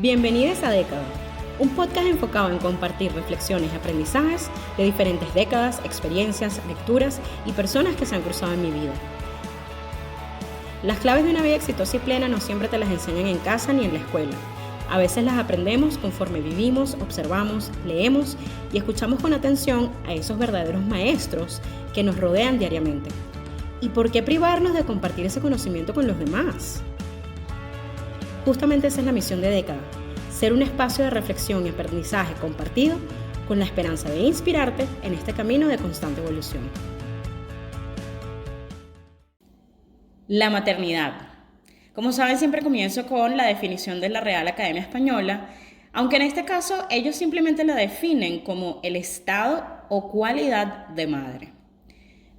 Bienvenidos a Década, un podcast enfocado en compartir reflexiones y aprendizajes de diferentes décadas, experiencias, lecturas y personas que se han cruzado en mi vida. Las claves de una vida exitosa y plena no siempre te las enseñan en casa ni en la escuela. A veces las aprendemos conforme vivimos, observamos, leemos y escuchamos con atención a esos verdaderos maestros que nos rodean diariamente. ¿Y por qué privarnos de compartir ese conocimiento con los demás? Justamente esa es la misión de Década, ser un espacio de reflexión y aprendizaje compartido con la esperanza de inspirarte en este camino de constante evolución. La maternidad. Como saben, siempre comienzo con la definición de la Real Academia Española, aunque en este caso ellos simplemente la definen como el estado o cualidad de madre.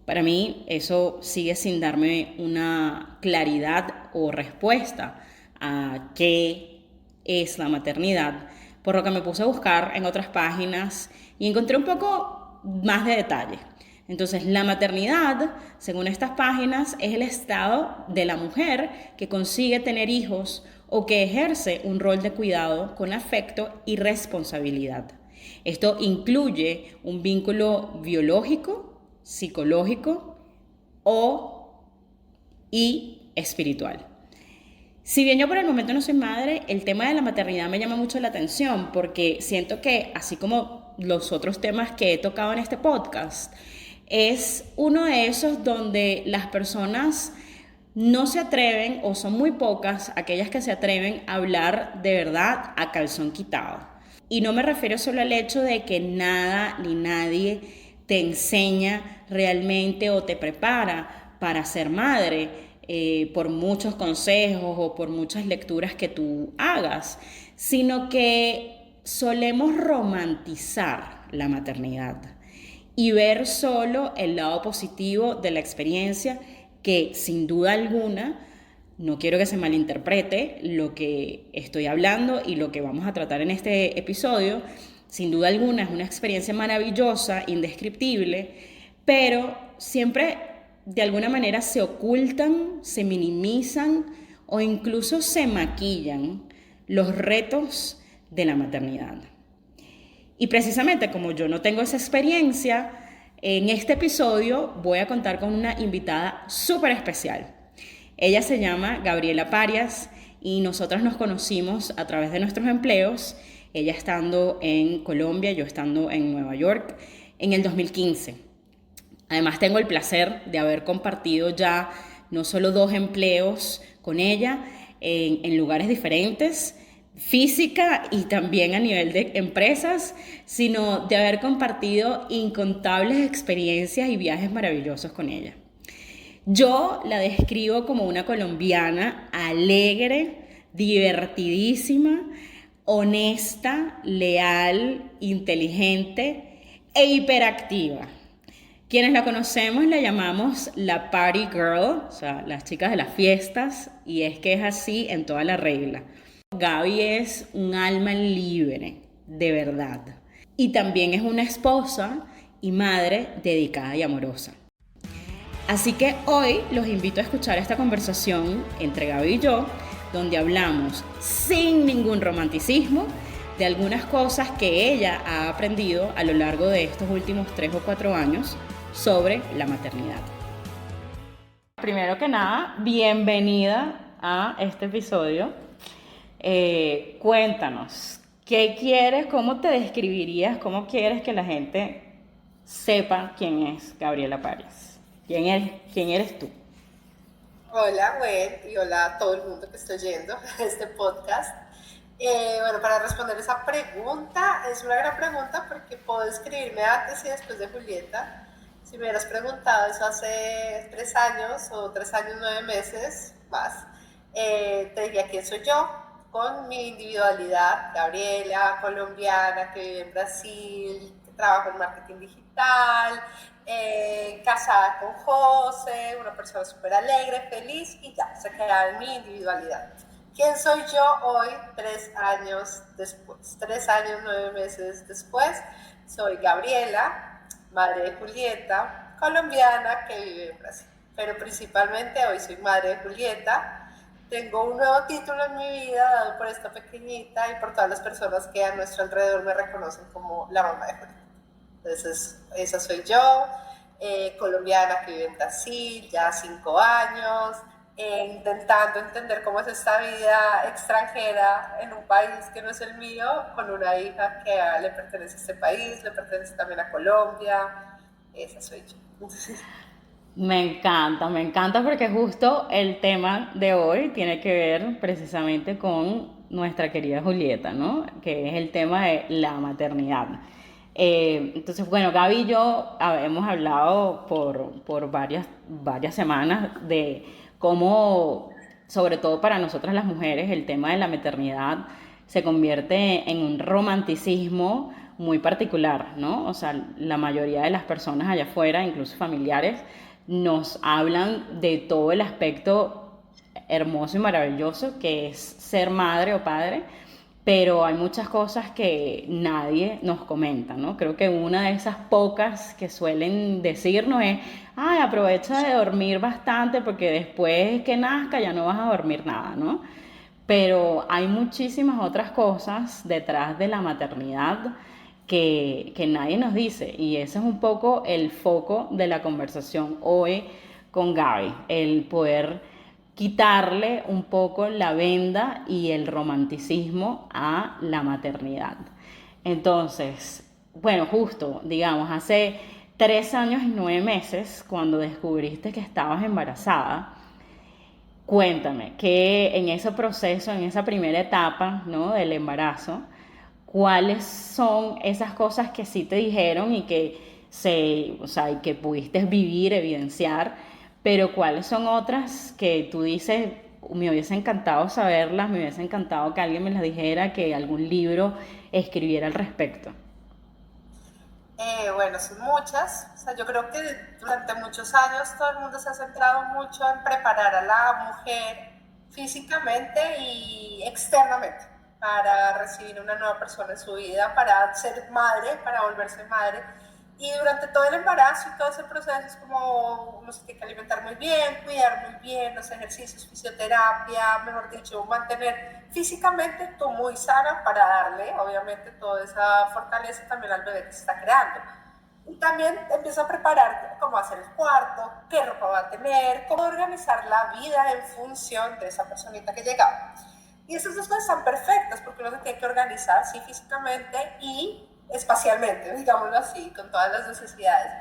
Para mí eso sigue sin darme una claridad o respuesta a qué es la maternidad, por lo que me puse a buscar en otras páginas y encontré un poco más de detalle. Entonces, la maternidad, según estas páginas, es el estado de la mujer que consigue tener hijos o que ejerce un rol de cuidado con afecto y responsabilidad. Esto incluye un vínculo biológico, psicológico y espiritual. Si bien yo por el momento no soy madre, el tema de la maternidad me llama mucho la atención porque siento que, así como los otros temas que he tocado en este podcast, es uno de esos donde las personas no se atreven, o son muy pocas aquellas que se atreven a hablar de verdad a calzón quitado. Y no me refiero solo al hecho de que nada ni nadie te enseña realmente o te prepara para ser madre, por muchos consejos o por muchas lecturas que tú hagas, sino que solemos romantizar la maternidad y ver solo el lado positivo de la experiencia, que sin duda alguna, no quiero que se malinterprete lo que estoy hablando y lo que vamos a tratar en este episodio, sin duda alguna es una experiencia maravillosa, indescriptible, pero siempre de alguna manera se ocultan, se minimizan o incluso se maquillan los retos de la maternidad. Y precisamente como yo no tengo esa experiencia, en este episodio voy a contar con una invitada súper especial. Ella se llama Gabriela Parias y nosotras nos conocimos a través de nuestros empleos, ella estando en Colombia, yo estando en Nueva York, en el 2015. Además, tengo el placer de haber compartido ya no solo 2 empleos con ella en lugares diferentes, física y también a nivel de empresas, sino de haber compartido incontables experiencias y viajes maravillosos con ella. Yo la describo como una colombiana alegre, divertidísima, honesta, leal, inteligente e hiperactiva. Quienes la conocemos la llamamos la party girl, o sea, las chicas de las fiestas, y es que es así en toda la regla. Gaby es un alma libre, de verdad. Y también es una esposa y madre dedicada y amorosa. Así que hoy los invito a escuchar esta conversación entre Gaby y yo, donde hablamos sin ningún romanticismo de algunas cosas que ella ha aprendido a lo largo de estos últimos 3 o 4 años sobre la maternidad. Primero que nada, bienvenida a este episodio. Cuéntanos, ¿qué quieres? ¿Cómo te describirías? ¿Cómo quieres que la gente sepa quién es Gabriela Parias? ¿Quién eres tú? Hola, Gwen, y hola a todo el mundo que está oyendo este podcast. Bueno, para responder esa pregunta, es una gran pregunta porque puedo describirme antes y después de Julieta. Si me hubieras preguntado eso hace 3 años o 3 años, 9 meses más, te diría quién soy yo, con mi individualidad, Gabriela, colombiana, que vive en Brasil, que trabaja en marketing digital, casada con José, una persona súper alegre, feliz, y ya, se queda en mi individualidad. ¿Quién soy yo hoy, 3 años después? 3 años, 9 meses después, soy Gabriela, madre de Julieta, colombiana que vive en Brasil. Pero principalmente hoy soy madre de Julieta, Tengo un nuevo título en mi vida dado por esta pequeñita y por todas las personas que a nuestro alrededor me reconocen como la mamá de Julieta. Entonces, esa soy yo, colombiana que vive en Brasil, ya 5 años, intentando entender cómo es esta vida extranjera en un país que no es el mío, con una hija que le pertenece a este país, le pertenece también a Colombia. Esa soy yo. Me encanta porque justo el tema de hoy tiene que ver precisamente con nuestra querida Julieta, ¿no? Que es el tema de la maternidad. Entonces, bueno, Gaby y yo hemos hablado por varias semanas de cómo, sobre todo para nosotras las mujeres, el tema de la maternidad se convierte en un romanticismo muy particular, ¿no? O sea, la mayoría de las personas allá afuera, incluso familiares, nos hablan de todo el aspecto hermoso y maravilloso que es ser madre o padre, pero hay muchas cosas que nadie nos comenta, ¿no? Creo que una de esas pocas que suelen decirnos es, ay, aprovecha de dormir bastante porque después que nazca ya no vas a dormir nada, ¿no? Pero hay muchísimas otras cosas detrás de la maternidad que nadie nos dice y ese es un poco el foco de la conversación hoy con Gaby, el poder quitarle un poco la venda y el romanticismo a la maternidad. Entonces, bueno, justo, digamos, hace 3 años y 9 meses, cuando descubriste que estabas embarazada, cuéntame, que en ese proceso, en esa primera etapa, ¿no? Del embarazo, ¿cuáles son esas cosas que sí te dijeron y que o sea, y que pudiste vivir, evidenciar, pero cuáles son otras que tú dices, me hubiese encantado saberlas, me hubiese encantado que alguien me las dijera, que algún libro escribiera al respecto? Bueno, son muchas. O sea, yo creo que durante muchos años todo el mundo se ha centrado mucho en preparar a la mujer físicamente y externamente para recibir una nueva persona en su vida, para ser madre, para volverse madre. Y durante todo el embarazo y todo ese proceso es como uno se tiene que alimentar muy bien, cuidar muy bien los ejercicios, fisioterapia, mejor dicho, mantener físicamente tú muy sana para darle, obviamente, toda esa fortaleza también al bebé que se está creando. Y también empiezo a preparar cómo hacer el cuarto, qué ropa va a tener, cómo organizar la vida en función de esa personita que llegaba. Y esas dos cosas están perfectas porque uno se tiene que organizar, sí, físicamente y espacialmente, digámoslo así, con todas las necesidades.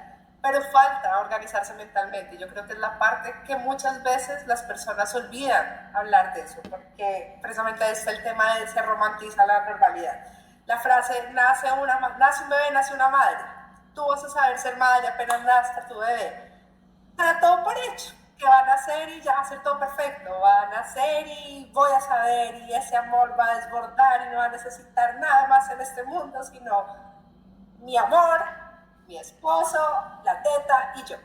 Pero falta organizarse mentalmente. Yo creo que es la parte que muchas veces las personas olvidan hablar de eso, porque precisamente es el tema de se romantiza la normalidad. La frase, nace un bebé, nace una madre. Tú vas a saber ser madre apenas nazca tu bebé. Está todo por hecho, que van a hacer y ya va a ser todo perfecto, van a hacer y voy a saber y ese amor va a desbordar y no va a necesitar nada más en este mundo, sino mi amor, mi esposo, la teta y yo.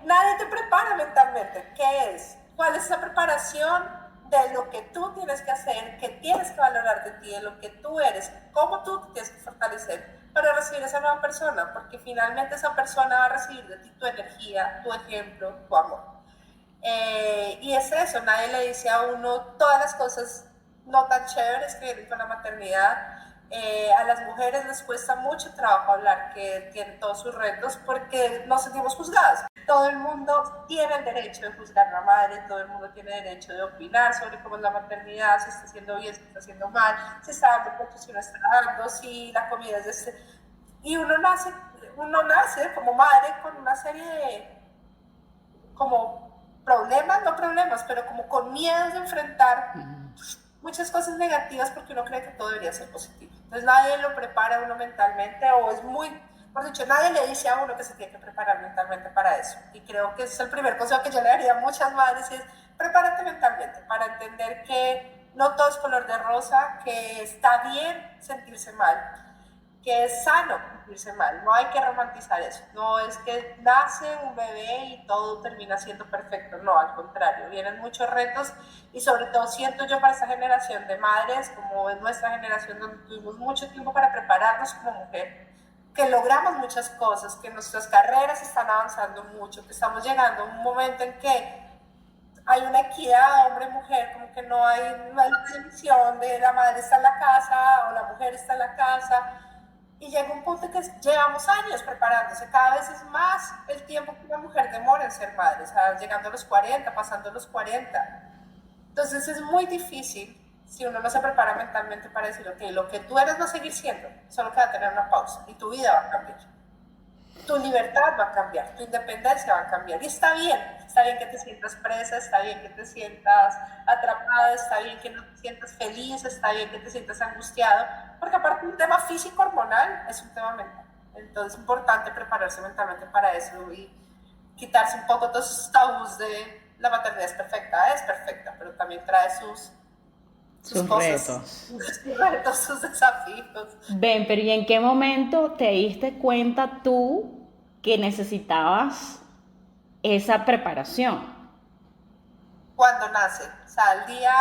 Nadie te prepara mentalmente. ¿Qué es? ¿Cuál es esa preparación de lo que tú tienes que hacer, que tienes que valorar de ti, de lo que tú eres, cómo tú te tienes que fortalecer para recibir a esa nueva persona? Porque finalmente esa persona va a recibir de ti tu energía, tu ejemplo, tu amor. Y es eso, nadie le dice a uno todas las cosas no tan chéveres que vienen con la maternidad. A las mujeres les cuesta mucho trabajo hablar que tienen todos sus retos porque nos sentimos juzgadas. Todo el mundo tiene el derecho de juzgar a la madre, todo el mundo tiene derecho de opinar sobre cómo es la maternidad, si está haciendo bien, si está haciendo mal, si está dando pecho, si no está dando, si la comida es de este. Y uno nace como madre con una serie de como problemas, no problemas, pero como con miedos de enfrentar muchas cosas negativas porque uno cree que todo debería ser positivo. Entonces nadie lo prepara a uno mentalmente o es muy, por dicho, nadie le dice a uno que se tiene que preparar mentalmente para eso. Y creo que es el primer consejo que yo le daría a muchas madres, es prepárate mentalmente para entender que no todo es color de rosa, que está bien sentirse mal, que es sano sentirse mal, no hay que romantizar eso, no es que nace un bebé y todo termina siendo perfecto, no, al contrario, vienen muchos retos y sobre todo siento yo para esta generación de madres, como es nuestra generación donde tuvimos mucho tiempo para prepararnos como mujer, que logramos muchas cosas, que nuestras carreras están avanzando mucho, que estamos llegando a un momento en que hay una equidad hombre-mujer, como que no hay una división de la madre está en la casa o la mujer está en la casa. Y llega un punto que llevamos años preparándose, cada vez es más el tiempo que una mujer demora en ser madre, o sea, llegando a los 40, pasando los 40. Entonces es muy difícil si uno no se prepara mentalmente para decir, ok, lo que tú eres va a seguir siendo, solo que va a tener una pausa y tu vida va a cambiar. Tu libertad va a cambiar, tu independencia va a cambiar. Y está bien que te sientas presa, está bien que te sientas atrapada, está bien que no te sientas feliz, está bien que te sientas angustiado, porque aparte un tema físico hormonal es un tema mental. Entonces es importante prepararse mentalmente para eso y quitarse un poco todos esos tabús de la maternidad es perfecta, pero también trae sus Sus cosas, retos. sus retos, sus desafíos. Ven, pero ¿y en qué momento te diste cuenta tú que necesitabas esa preparación? Cuando nace, o sea, el día,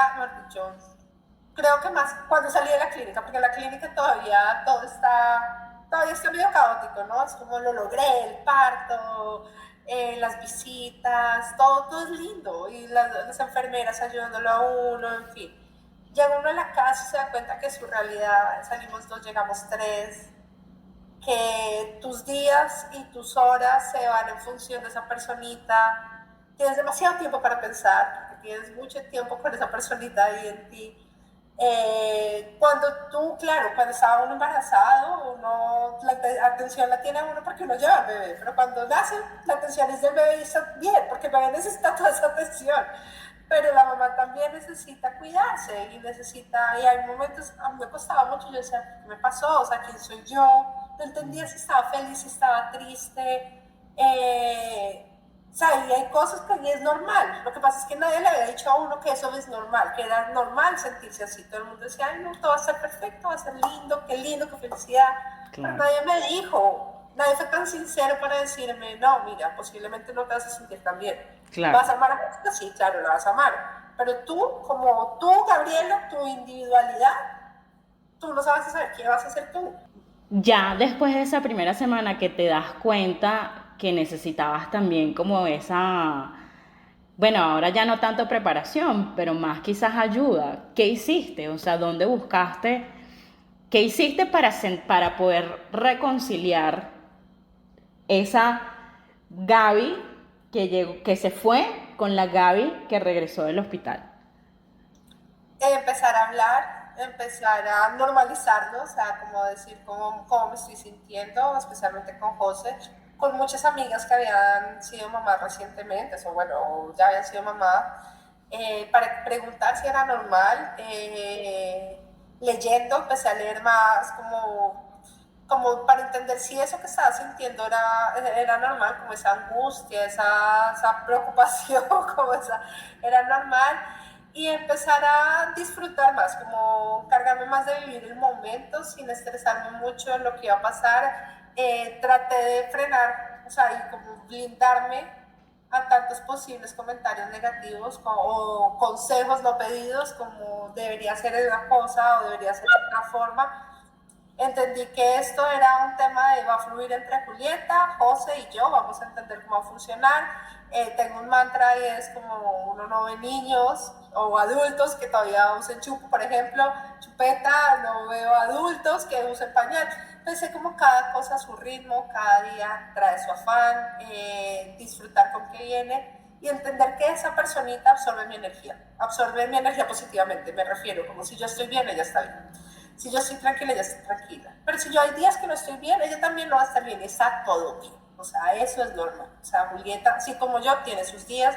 yo creo que más cuando salí de la clínica, porque en la clínica todavía todavía está medio caótico, ¿no? Es como lo logré, el parto, las visitas, todo es lindo, y las enfermeras ayudándolo a uno, en fin. Llega uno a la casa y se da cuenta que su realidad, salimos dos, llegamos tres, que tus días y tus horas se van en función de esa personita, tienes demasiado tiempo para pensar, porque tienes mucho tiempo con esa personita ahí en ti. Cuando tú, claro, cuando estaba uno embarazado, la atención la tiene uno porque uno lleva al bebé, pero cuando nace, la atención es del bebé y está bien, porque el bebé necesita toda esa atención. Pero la mamá también necesita cuidarse y hay momentos, a mí me costaba mucho, yo decía, ¿qué me pasó? O sea, ¿quién soy yo? No entendía si estaba feliz, si estaba triste. O sea, y hay cosas que es normal. Lo que pasa es que nadie le había dicho a uno que eso es normal, que era normal sentirse así. Todo el mundo decía, ay, no, todo va a ser perfecto, va a ser lindo, qué felicidad. Pero Claro, nadie me dijo, nadie fue tan sincero para decirme, no, mira, posiblemente no te vas a sentir tan bien. claro. ¿Vas a amar a Jessica? Sí, claro, la vas a amar. Pero tú, como tú, Gabriela, tu individualidad, tú no sabes saber qué vas a hacer tú. Ya después de esa primera semana que te das cuenta que necesitabas también como esa, bueno, ahora ya no tanto preparación, pero más quizás ayuda. ¿Qué hiciste? O sea, ¿dónde buscaste? ¿Qué hiciste para poder reconciliar esa Gaby que, llegó, que se fue con la Gaby que regresó del hospital? Empezar a hablar, empezar a normalizarlo, o sea, como decir cómo me estoy sintiendo, especialmente con José, con muchas amigas que habían sido mamás recientemente, o bueno, ya habían sido mamá, para preguntar si era normal. Leyendo, empecé a leer más como para entender si eso que estaba sintiendo era normal, como esa angustia, esa preocupación, como era normal, y empezar a disfrutar más, como cargarme más de vivir el momento sin estresarme mucho en lo que iba a pasar. Traté de frenar, o sea, y como blindarme a tantos posibles comentarios negativos o consejos no pedidos, como debería ser de una cosa o debería ser de otra forma. Entendí que esto era un tema de va a fluir entre Julieta, José y yo, vamos a entender cómo va a funcionar. Tengo un mantra y es como uno no ve niños o adultos que todavía usen chupo, por ejemplo, chupeta, no veo adultos que usen pañal. Pensé como cada cosa a su ritmo, cada día trae su afán, disfrutar con qué viene y entender que esa personita absorbe mi energía positivamente, me refiero, como si yo estoy bien, ella está bien. Si yo estoy tranquila, ella está tranquila. Pero si yo hay días que no estoy bien, ella también no va a estar bien. Está todo bien. O sea, eso es normal. O sea, Julieta, así como yo, tiene sus días,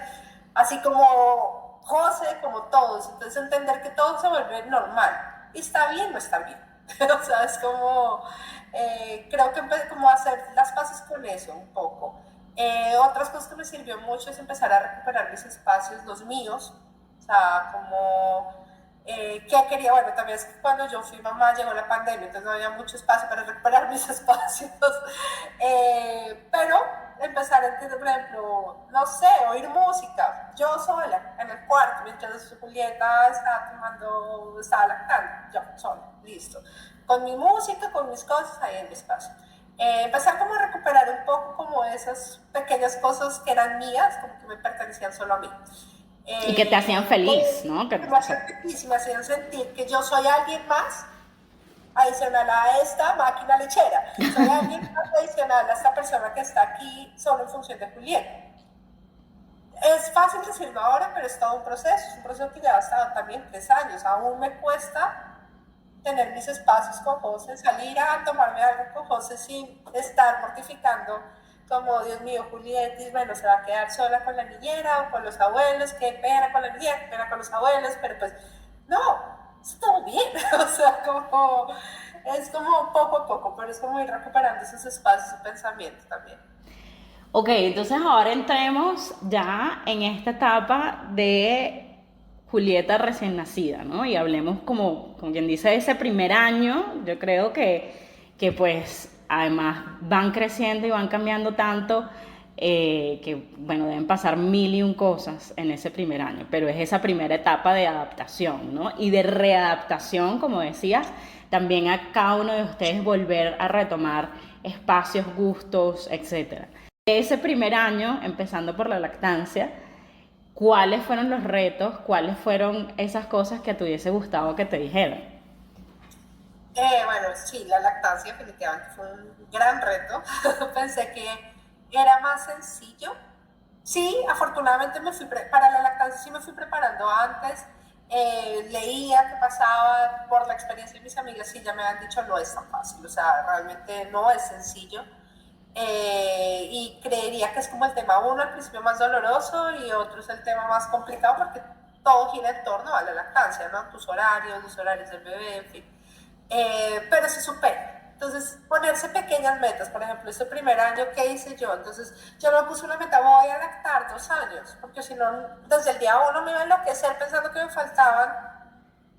así como José, como todos. Entonces, entender que todo se vuelve normal. Y está bien, no está bien. O sea, es como, creo que como hacer las paces con eso un poco. Otras cosas que me sirvió mucho es empezar a recuperar mis espacios, los míos. O sea, como ¿qué quería? Bueno, también es que cuando yo fui mamá llegó la pandemia, entonces no había mucho espacio para recuperar mis espacios. Pero empezar a entender, por ejemplo, no sé, oír música, yo sola, en el cuarto, mientras Julieta estaba lactando, yo sola, listo. Con mi música, con mis cosas, ahí en mi espacio. Empezar como a recuperar un poco como esas pequeñas cosas que eran mías, como que me pertenecían solo a mí. Y que te hacían feliz, ¿no? Que, me hacían feliz y me hacían sentir que yo soy alguien más adicional a esta máquina lechera. Soy alguien más adicional a esta persona que está aquí solo en función de Julieta. Es fácil decirlo ahora, pero es todo es un proceso que lleva hasta también 3 años. Aún me cuesta tener mis espacios con José, salir a tomarme algo con José sin estar mortificando como, Dios mío, Julieta, bueno, se va a quedar sola con la niñera o con los abuelos, qué pena con la niñera, qué pena con los abuelos, pero pues, no, todo bien, o sea, como, es como poco a poco, pero es como ir recuperando esos espacios y pensamientos también. Ok, entonces ahora entremos ya en esta etapa de Julieta recién nacida, ¿no? Y hablemos como quien dice, de ese primer año, yo creo que pues además van creciendo y van cambiando tanto que, bueno, deben pasar mil y un cosas en ese primer año, pero es esa primera etapa de adaptación, ¿no? Y de readaptación, como decías, también a cada uno de ustedes volver a retomar espacios, gustos, etcétera. Ese primer año, empezando por la lactancia, ¿cuáles fueron los retos? ¿Cuáles fueron esas cosas que te hubiese gustado que te dijeran? Bueno, sí, la lactancia definitivamente fue un gran reto. Pensé que era más sencillo. Sí, afortunadamente para la lactancia sí me fui preparando antes. Leía qué pasaba por la experiencia de mis amigas y ya me han dicho no es tan fácil, o sea, realmente no es sencillo. Y creería que es como el tema uno al principio más doloroso y otro es el tema más complicado porque todo gira en torno a la lactancia, ¿no? Tus horarios, los horarios del bebé, en fin. Pero se supera. Entonces, ponerse pequeñas metas, por ejemplo, este primer año, ¿qué hice yo? Entonces, yo me puse una meta, voy a lactar 2 años, porque si no, desde el día uno me iba a enloquecer pensando que me faltaban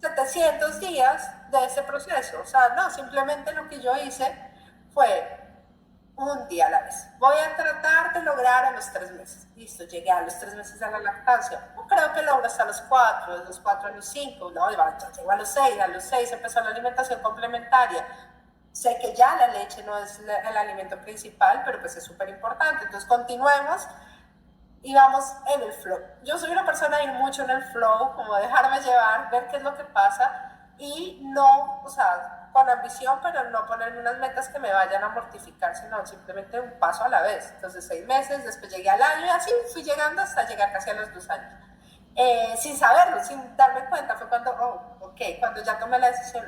700 días de ese proceso. O sea, no, simplemente lo que yo hice fue un día a la vez. Voy a tratar de lograr a los 3 meses. Listo, llegué a los 3 meses de la lactancia. No creo que logro hasta los 4, de los 4 a los 5. No, ya llego a los 6 empezó la alimentación complementaria. Sé que ya la leche no es el alimento principal, pero pues es súper importante. Entonces continuemos y vamos en el flow. Yo soy una persona de ir mucho en el flow, como dejarme llevar, ver qué es lo que pasa y no, o sea, con ambición, pero no ponerme unas metas que me vayan a mortificar, sino simplemente un paso a la vez. Entonces 6 meses, después llegué al año y así fui llegando hasta llegar casi a los 2 años. Sin saberlo, sin darme cuenta, fue cuando, oh, ok, cuando ya tomé la decisión.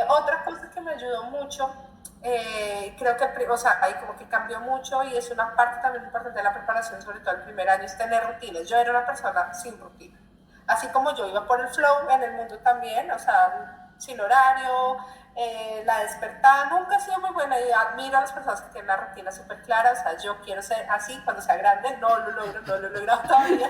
Otra cosa que me ayudó mucho, creo que, o sea, ahí como que cambió mucho y es una parte también importante de la preparación, sobre todo el primer año, es tener rutinas. Yo era una persona sin rutina. Así como yo iba por el flow en el mundo también, o sea, sin horario, la despertada, nunca he sido muy buena y admiro a las personas que tienen la rutina súper clara, o sea, yo quiero ser así cuando sea grande, no lo logro, no lo he logrado todavía.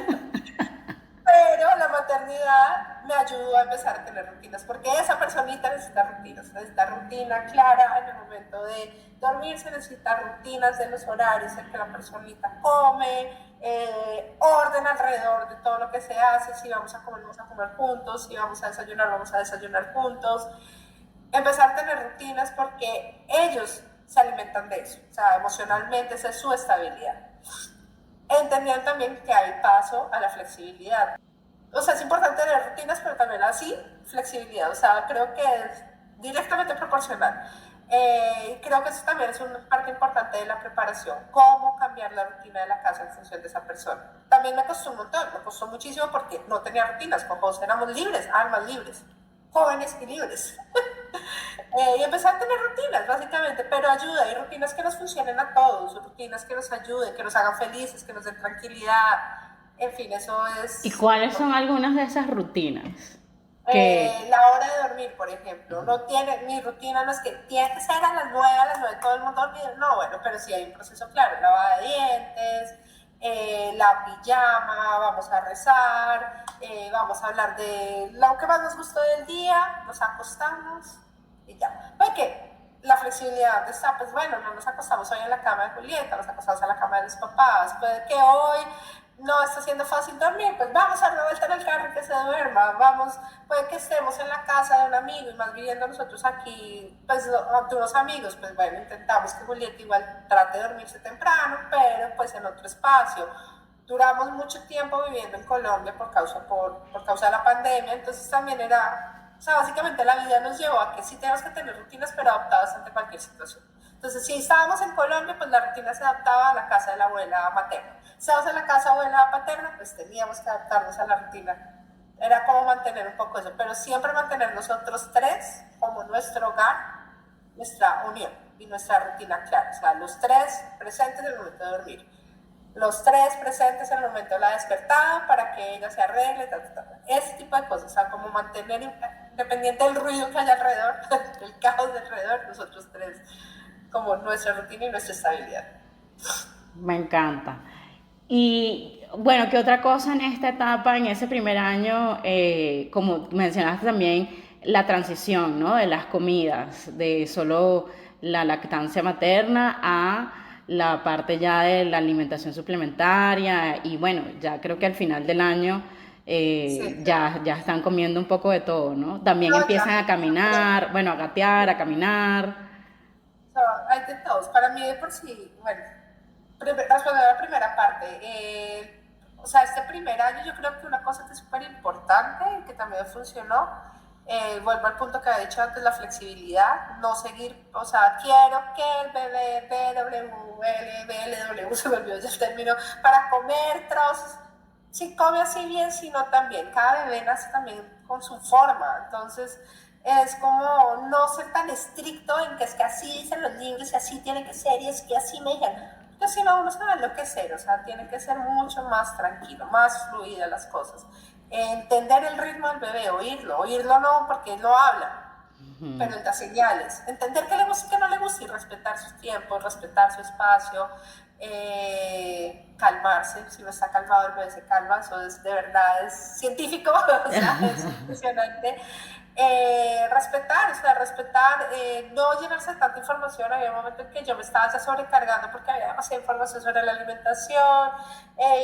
Pero la maternidad me ayudó a empezar a tener rutinas, porque esa personita necesita rutinas, necesita rutina clara en el momento de dormirse, necesita rutinas de los horarios en que la personita come, orden alrededor de todo lo que se hace, si vamos a comer juntos, si vamos a desayunar juntos. Empezar a tener rutinas porque ellos se alimentan de eso, o sea, emocionalmente esa es su estabilidad. Entendían también que hay paso a la flexibilidad. O sea, es importante tener rutinas, pero también así flexibilidad. O sea, creo que es directamente proporcional. Creo que eso también es una parte importante de la preparación, cómo cambiar la rutina de la casa en función de esa persona. También me costó un montón, me costó muchísimo porque no tenía rutinas, con vos éramos libres, almas libres, jóvenes y libres. Y empezar a tener rutinas, básicamente, pero ayuda, hay rutinas que nos funcionen a todos, rutinas que nos ayuden, que nos hagan felices, que nos den tranquilidad, en fin, eso ¿Y es... cuáles son algunas de esas rutinas? Que, La hora de dormir, por ejemplo, no tiene, mi rutina no es que tiene que ser a las 9 todo el mundo dormido, no, bueno, pero sí hay un proceso claro, lavada de dientes, la pijama, vamos a rezar, vamos a hablar de lo que más nos gustó del día, nos acostamos y ya. Porque la flexibilidad está, pues bueno, no nos acostamos hoy en la cama de Julieta, nos acostamos en la cama de los papás, puede que hoy no está siendo fácil dormir, pues vamos a dar una vuelta en el carro que se duerma, vamos, puede que estemos en la casa de un amigo y más viviendo nosotros aquí, pues ante unos amigos, pues bueno, intentamos que Julieta igual trate de dormirse temprano, pero pues en otro espacio. duramos mucho tiempo viviendo en Colombia por causa de la pandemia, entonces también era, o sea, básicamente la vida nos llevó a que sí tenemos que tener rutinas, pero adaptadas ante cualquier situación. Entonces, si estábamos en Colombia, pues la rutina se adaptaba a la casa de la abuela materna. Si estábamos en la casa de la abuela paterna, pues teníamos que adaptarnos a la rutina. Era como mantener un poco eso, pero siempre mantener nosotros tres como nuestro hogar, nuestra unión y nuestra rutina clara. O sea, los tres presentes en el momento de dormir, los tres presentes en el momento de la despertada para que ella se arregle, ese tipo de cosas. O sea, como mantener, independiente del ruido que haya alrededor, del caos de alrededor, nosotros tres como nuestra rutina y nuestra estabilidad. Me encanta. Y bueno, ¿qué otra cosa en esta etapa, en ese primer año, como mencionaste también, la transición, ¿no? De las comidas, de solo la lactancia materna a la parte ya de la alimentación suplementaria y bueno, ya creo que al final del año Sí, ya están comiendo un poco de todo, ¿no? También no, ya. empiezan a caminar, bueno, a gatear, a caminar. So, hay de todos. Para mí, de por sí, bueno, respondiendo a la primera parte, o sea, este primer año yo creo que una cosa que es súper importante y que también funcionó, vuelvo al punto que había dicho antes, la flexibilidad, no seguir, o sea, quiero que el bebé BWL, se me olvidó ya el término, para comer trozos, si come así bien, si no también, cada bebé nace también con su forma, entonces es como no ser tan estricto en que es que así dicen los libros y así tiene que ser y es que así me dijeron, porque si no uno se va a enloquecer, o sea, tiene que ser mucho más tranquilo, más fluida las cosas, entender el ritmo del bebé, oírlo no porque él no habla, pero en las señales, entender qué le gusta y qué no le gusta y respetar sus tiempos, respetar su espacio, calmarse, si no está calmado el bebé se calma, eso es de verdad, es científico, o sea, es impresionante. Respetar, o sea, respetar, no llenarse de tanta información. Había un momento en que yo me estaba ya sobrecargando porque había demasiada información sobre la alimentación,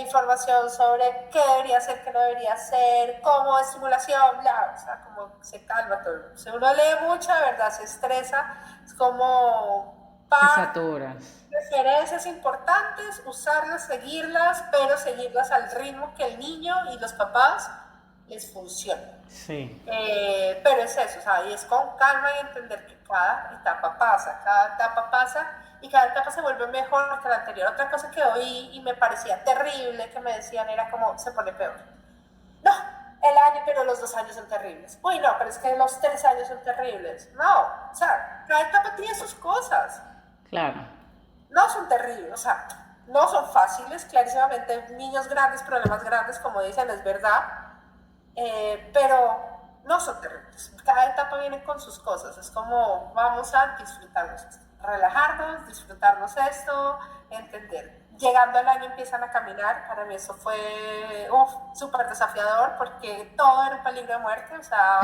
información sobre qué debería hacer, qué no debería hacer, cómo estimulación, bla, o sea, como se calma todo. Si uno lee mucho, de verdad se estresa, es como Te par saturas. referencias importantes, usarlas, seguirlas, pero seguirlas al ritmo que el niño y los papás les funciona. Sí. Pero es eso, o sea, y es con calma y entender que cada etapa pasa y cada etapa se vuelve mejor que la anterior. Otra cosa que oí y me parecía terrible que me decían era como, se pone peor. No, el año, pero los 2 años son terribles. Uy, no, pero es que los 3 años son terribles. No, o sea, cada etapa tiene sus cosas. Claro. No son terribles, o sea, no son fáciles, clarísimamente, niños grandes, problemas grandes, como dicen, es verdad, pero no son terribles. Cada etapa viene con sus cosas. Es como vamos a disfrutarnos esto, relajarnos, disfrutarnos esto, entender. Llegando al año empiezan a caminar. Para mí eso fue súper desafiador porque todo era un peligro de muerte. O sea,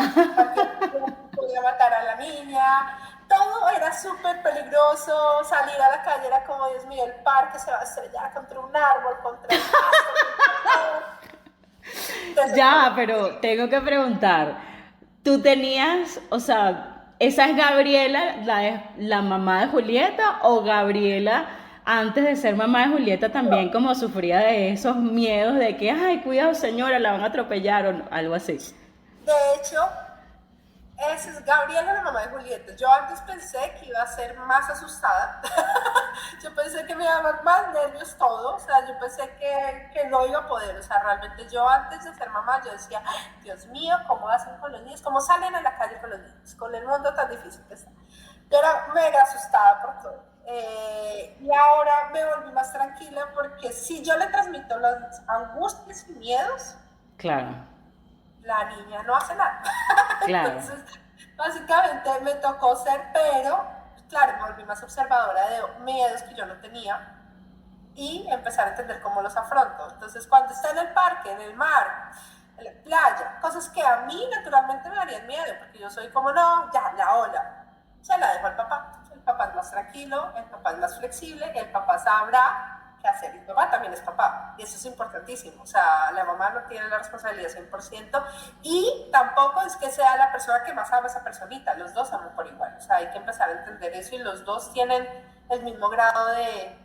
podía matar a la niña. Todo era súper peligroso. Salir a la calle era como, Dios mío, el parque se va a estrellar contra un árbol, contra el pasto. Ya, pero tengo que preguntar, ¿tú tenías, o sea, esa es Gabriela, la mamá de Julieta, o Gabriela antes de ser mamá de Julieta también como sufría de esos miedos de que, ay, cuidado señora, la van a atropellar o algo así? De hecho, esa es Gabriela, la mamá de Julieta. Yo antes pensé que iba a ser más asustada. Yo pensé que me iba a dar más nervios todo. O sea, yo pensé que no iba a poder. O sea, realmente yo antes de ser mamá, yo decía, Dios mío, ¿cómo hacen con los niños? ¿Cómo salen a la calle con los niños? Con el mundo tan difícil que está. Yo era mega asustada por todo. Y ahora me volví más tranquila porque si yo le transmito las angustias y miedos, Claro, la niña no hace nada. claro. Entonces, básicamente me tocó ser, pero claro, me volví más observadora de miedos que yo no tenía y empezar a entender cómo los afronto. Entonces, cuando está en el parque, en el mar, en la playa, cosas que a mí naturalmente me darían miedo, porque yo soy como, no, ya, la ola, se la dejo al papá. El papá es más tranquilo, el papá es más flexible, el papá sabrá qué hacer. Y mi papá también es papá, y eso es importantísimo. O sea, la mamá no tiene la responsabilidad 100%, y tampoco es que sea la persona que más ama a esa personita, los dos aman por igual. O sea, hay que empezar a entender eso, y los dos tienen el mismo grado de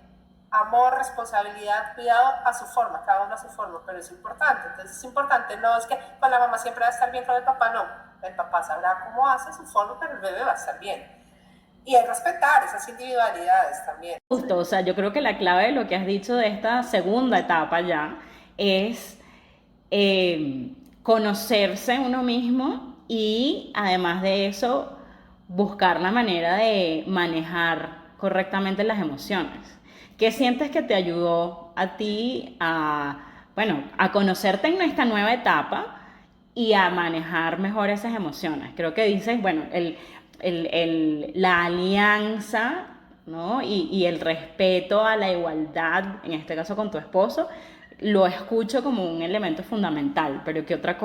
amor, responsabilidad, cuidado a su forma, cada uno a su forma, pero es importante. Entonces es importante, no es que con la mamá siempre va a estar bien, con el papá no. El papá sabrá cómo hace su forma, pero el bebé va a estar bien. Y es respetar esas individualidades también. Justo, o sea, yo creo que la clave de lo que has dicho de esta segunda etapa ya es conocerse uno mismo y además de eso buscar la manera de manejar correctamente las emociones. ¿Qué sientes que te ayudó a ti bueno, a conocerte en esta nueva etapa y a manejar mejor esas emociones? Creo que dices, bueno, la alianza, ¿no? Y el respeto a la igualdad, en este caso con tu esposo, lo escucho como un elemento fundamental, pero qué otras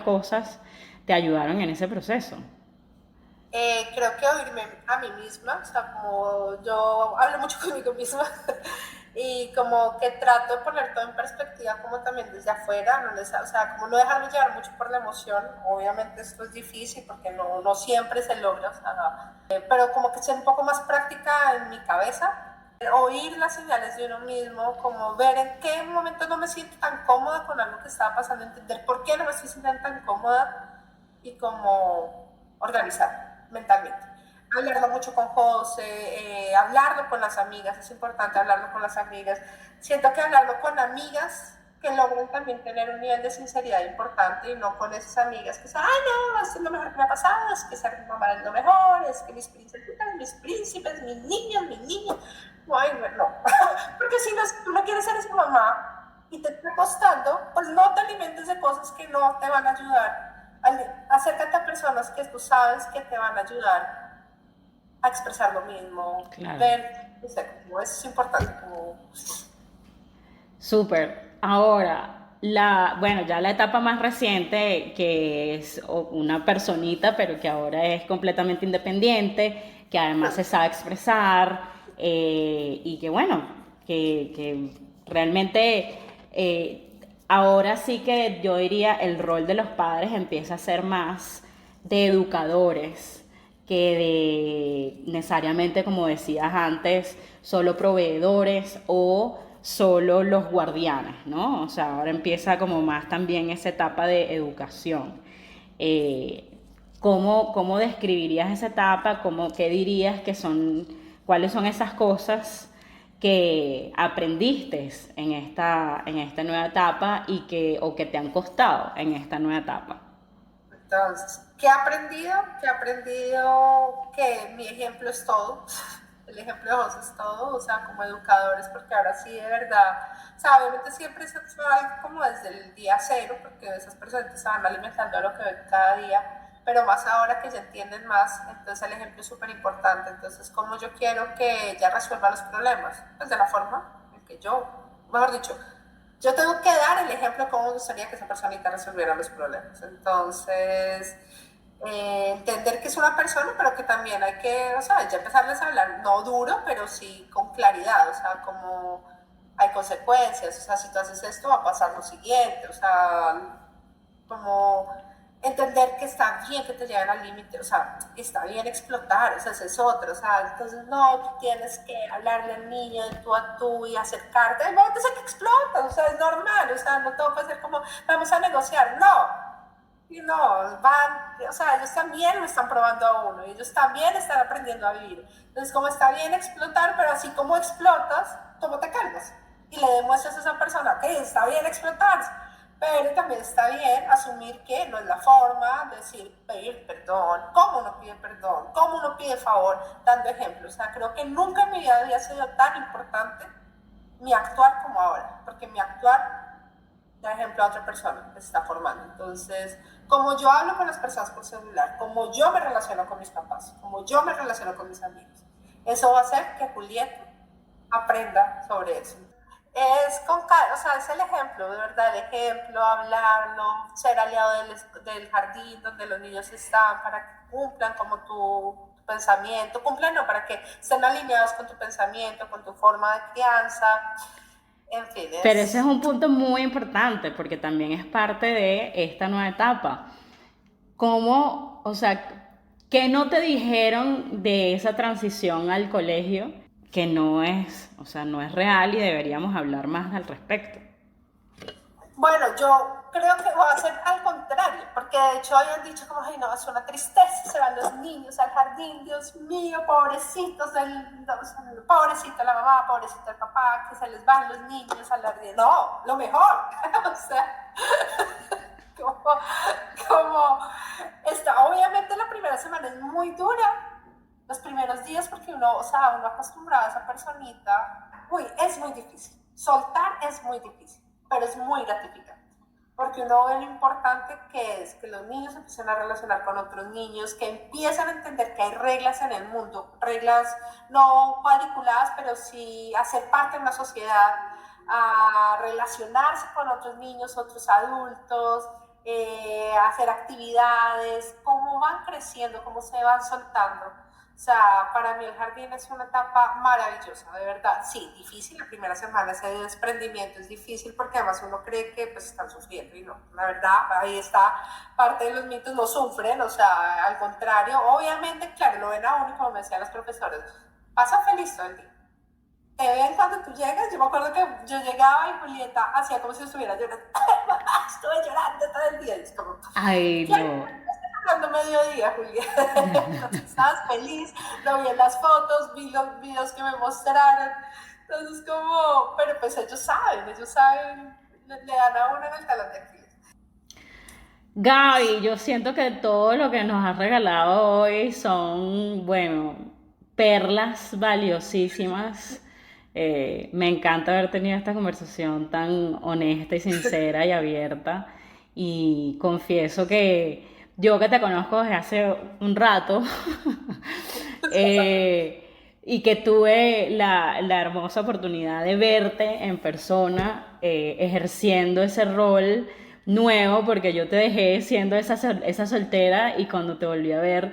cosas te ayudaron en ese proceso? Creo que oírme a mí misma, o sea, como yo hablo mucho conmigo misma y como que trato de poner todo en perspectiva, como también desde afuera, no o sea, como no dejarme llevar mucho por la emoción. Obviamente esto es difícil porque no siempre se logra, o sea, pero como que ser un poco más práctica en mi cabeza, oír las señales de uno mismo, como ver en qué momento no me siento tan cómoda con algo que estaba pasando, entender por qué no me estoy sintiendo tan cómoda y como organizar mentalmente. Hablarlo mucho con José, hablarlo con las amigas, es importante hablarlo con las amigas. Siento que hablarlo con amigas que logren también tener un nivel de sinceridad importante y no con esas amigas que dicen, ay no, esto es lo mejor que me ha pasado, es que ser mamá es lo mejor, es que mis princesitas, mis príncipes, mis niños. No, ay, no. Porque si tú no quieres ser esa mamá y te está costando, pues no te alimentes de cosas que no te van a ayudar. Acércate a personas que tú sabes que te van a ayudar a expresar lo mismo, Claro. ver, no sé, como eso es importante. Como... Súper. Ahora, bueno, ya la etapa más reciente, que es una personita, pero que ahora es completamente independiente, que además se sabe expresar, y que bueno, que realmente ahora sí que yo diría el rol de los padres empieza a ser más de educadores que de necesariamente, como decías antes, solo proveedores o solo los guardianes, ¿no? O sea, ahora empieza como más también esa etapa de educación. ¿Cómo describirías esa etapa? ¿Qué dirías que cuáles son esas cosas que aprendiste en esta nueva etapa o que te han costado en esta nueva etapa? Entonces, ¿qué he aprendido? Que he aprendido que mi ejemplo es todo. El ejemplo de José es todo, o sea, como educadores, porque ahora sí, de verdad, o sea, obviamente siempre se va como desde el día cero, porque esas personas se van alimentando a lo que ven cada día, pero más ahora que ya entienden más, entonces el ejemplo es súper importante. Entonces, como yo quiero que ella resuelva los problemas, pues de la forma en que yo, mejor dicho, yo tengo que dar el ejemplo de cómo me gustaría que esa personita resolviera los problemas. Entonces, entender que es una persona, pero que también hay que, o sea, ya empezarles a hablar, no duro, pero sí con claridad, o sea, como hay consecuencias, o sea, si tú haces esto va a pasar lo siguiente, o sea, como entender que está bien que te lleven al límite, o sea, está bien explotar, o sea, ese es otro, o sea, entonces no, tú tienes que hablarle al niño de tú a tú y acercarte, hay momentos en que explota, o sea, es normal, o sea, no todo puede ser como, vamos a negociar, no, y no, van, o sea, ellos también lo están probando a uno, y ellos también están aprendiendo a vivir, entonces como está bien explotar, pero así como explotas, ¿cómo te calmas? Y le demuestras a esa persona que está bien explotar, pero también está bien asumir que no es la forma de decir pedir perdón, cómo uno pide perdón, cómo uno pide favor, dando ejemplos. O sea, creo que nunca en mi vida había sido tan importante mi actuar como ahora, porque mi actuar da ejemplo a otra persona que se está formando. Entonces, como yo hablo con las personas por celular, como yo me relaciono con mis papás, como yo me relaciono con mis amigos, eso va a hacer que Julieta aprenda sobre eso. Es o sea, es el ejemplo, de verdad, el ejemplo, hablarlo, ser aliado del jardín donde los niños están para que cumplan como tu pensamiento, cumplan no, para que estén alineados con tu pensamiento, con tu forma de crianza, en fin. Pero ese es un punto muy importante porque también es parte de esta nueva etapa. O sea, qué no te dijeron de esa transición al colegio que no es, o sea, no es real y deberíamos hablar más al respecto. Bueno, yo creo que va a ser al contrario, porque de hecho habían dicho como, ay no, es una tristeza, se van los niños al jardín, Dios mío, pobrecitos, pobrecito la mamá, pobrecito el papá, que se les van los niños al jardín. No, lo mejor, o sea, como obviamente la primera semana es muy dura, los primeros días, porque uno acostumbrado a esa personita, es muy difícil, soltar es muy difícil, pero es muy gratificante, porque uno ve lo importante que es que los niños empiecen a relacionar con otros niños, que empiezan a entender que hay reglas en el mundo, reglas no cuadriculadas, pero sí hacer parte de una sociedad, a relacionarse con otros niños, otros adultos, hacer actividades, cómo van creciendo, cómo se van soltando. O sea, para mí el jardín es una etapa maravillosa, de verdad. Sí, difícil, la primera semana ese desprendimiento es difícil porque además uno cree que pues están sufriendo y no, la verdad, ahí está parte de los mitos, no sufren, o sea, al contrario, obviamente, claro, lo ven a uno y como me decían los profesores, pasa feliz todo el día. Te ven cuando tú llegas, yo me acuerdo que yo llegaba y Julieta hacía como si estuviera llorando, mamá, estuve llorando todo el día, y es como, Ay, no. hablando mediodía, Julieta. Estabas feliz, lo vi en las fotos, vi los videos que me mostraron. Entonces, pero pues ellos saben, le dan a uno en el talón de Aquiles. Gaby, yo siento que todo lo que nos has regalado hoy son, bueno, perlas valiosísimas. Me encanta haber tenido esta conversación tan honesta y sincera y abierta. Y confieso que yo que te conozco desde hace un rato, y que tuve la hermosa oportunidad de verte en persona, ejerciendo ese rol nuevo, porque yo te dejé siendo esa soltera y cuando te volví a ver,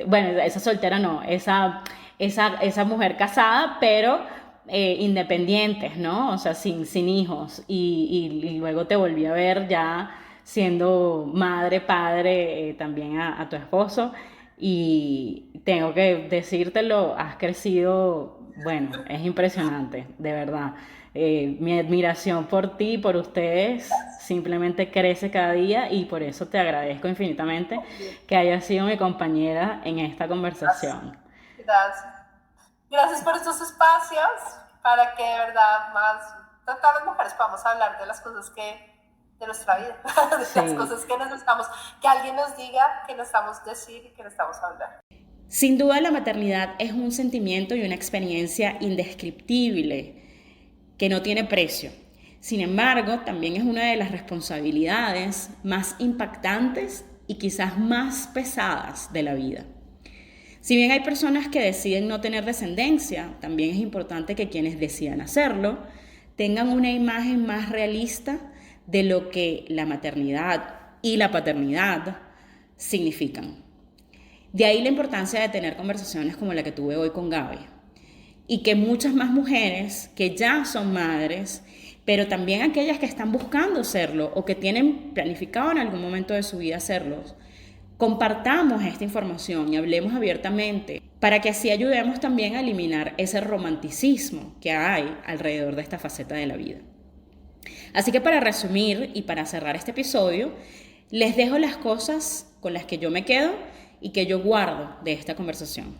bueno, esa soltera no, esa mujer casada, pero independientes, ¿no? O sea, sin hijos. Y luego te volví a ver ya siendo madre, padre, también a tu esposo. Y tengo que decírtelo, has crecido, bueno, es impresionante, de verdad. Mi admiración por ti, por ustedes, simplemente crece cada día y por eso te agradezco infinitamente que hayas sido mi compañera en esta conversación. Gracias. Gracias por estos espacios para que de verdad todas las mujeres podamos hablar de las cosas de nuestra vida, de las Sí. cosas que necesitamos, que alguien nos diga, que necesitamos decir y que necesitamos hablar. Sin duda la maternidad es un sentimiento y una experiencia indescriptible que no tiene precio. Sin embargo, también es una de las responsabilidades más impactantes y quizás más pesadas de la vida. Si bien hay personas que deciden no tener descendencia, también es importante que quienes decidan hacerlo tengan una imagen más realista de lo que la maternidad y la paternidad significan. De ahí la importancia de tener conversaciones como la que tuve hoy con Gaby. Y que muchas más mujeres que ya son madres, pero también aquellas que están buscando serlo o que tienen planificado en algún momento de su vida serlos, compartamos esta información y hablemos abiertamente para que así ayudemos también a eliminar ese romanticismo que hay alrededor de esta faceta de la vida. Así que para resumir y para cerrar este episodio, les dejo las cosas con las que yo me quedo y que yo guardo de esta conversación.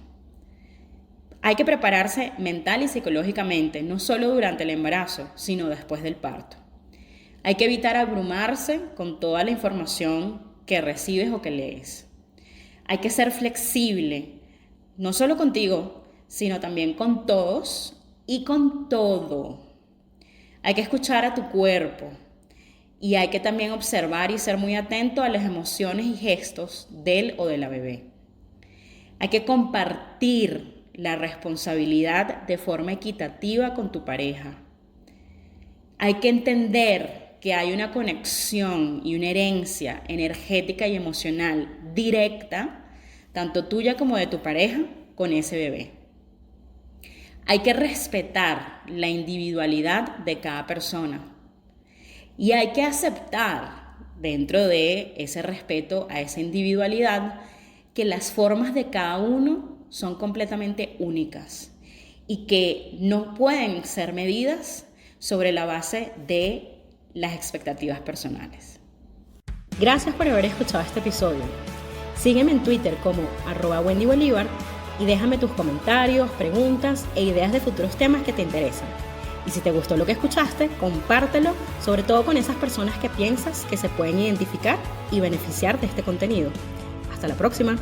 Hay que prepararse mental y psicológicamente, no solo durante el embarazo, sino después del parto. Hay que evitar abrumarse con toda la información que recibes o que lees. Hay que ser flexible, no solo contigo, sino también con todos y con todo. Hay que escuchar a tu cuerpo y hay que también observar y ser muy atento a las emociones y gestos del o de la bebé. Hay que compartir la responsabilidad de forma equitativa con tu pareja. Hay que entender que hay una conexión y una herencia energética y emocional directa, tanto tuya como de tu pareja, con ese bebé. Hay que respetar la individualidad de cada persona y hay que aceptar, dentro de ese respeto a esa individualidad, que las formas de cada uno son completamente únicas y que no pueden ser medidas sobre la base de las expectativas personales. Gracias por haber escuchado este episodio. Sígueme en Twitter como @WendyBolivar y déjame tus comentarios, preguntas e ideas de futuros temas que te interesan. Y si te gustó lo que escuchaste, compártelo, sobre todo con esas personas que piensas que se pueden identificar y beneficiar de este contenido. Hasta la próxima.